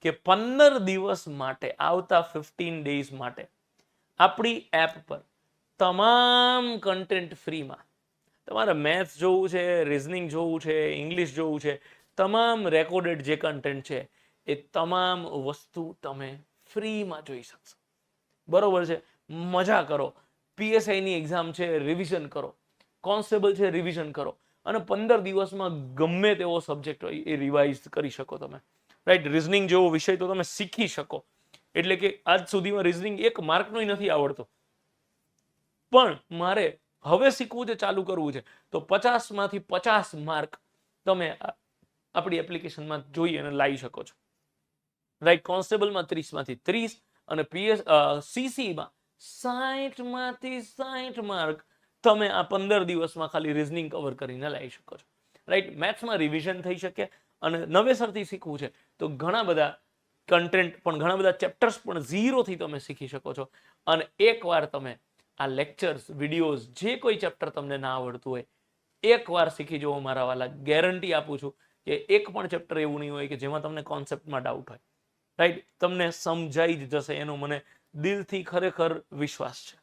કે 15 દિવસ માટે, આવતા 15 ડેઝ માટે આપણી એપ પર તમામ કન્ટેન્ટ ફ્રીમાં, તમારે મેથ્સ જોવું છે, રિઝનિંગ જોવું છે, ઇંગ્લિશ જોવું છે, તમામ રેકોર્ડેડ જે કન્ટેન્ટ છે એ તમામ વસ્તુ તમે ફ્રીમાં જોઈ શકશો. બરોબર છે? મજા કરો. પીએસઆઈની એક્ઝામ છે, રિવિઝન કરો. કોન્સ્ટેબલ છે, રિવિઝન કરો. અને 15 દિવસમાં ગમે તેવો સબ્જેક્ટ હોય એ રિવાઇઝ કરી શકો તમે. રાઈટ? રિઝનિંગ જેવો વિષય તો તમે શીખી શકો. એટલે કે આજ સુધીમાં રિઝનિંગ 1 માર્કનો નથી આવડતો, પણ મારે હવે શીખવું છે, ચાલુ કરવું છે, તો 50 માંથી 50 માર્ક તમે આપણી એપ્લિકેશનમાં જોઈ અને લાવી શકો છો. રાઈટ? કોન્સ્ટેબલમાં 30 માંથી 30 અને સીસીમાં 60 માંથી 60 માર્ક તમે આ 15 દિવસમાં ખાલી રિઝનિંગ કવર કરીને લાવી શકો છો. રાઈટ? મેથ્સમાં રિવિઝન થઈ શકે અને નવેસરથી શીખવું છે તો ઘણા બધા કન્ટેન્ટ પણ, ઘણા બધા ચેપ્ટર્સ પણ ઝીરોથી તમે શીખી શકો છો. અને એકવાર તમે આ લેક્ચર્સ, વિડીયોઝ, જે કોઈ ચેપ્ટર તમને ના આવડતું હોય, એકવાર શીખી જવો મારા વાલા. ગેરંટી આપું છું કે એક પણ ચેપ્ટર એવું નહીં હોય કે જેમાં તમને કોન્સેપ્ટમાં ડાઉટ હોય. રાઈટ? તમને સમજાઈ જ જશે, એનો મને દિલથી ખરેખર વિશ્વાસ છે.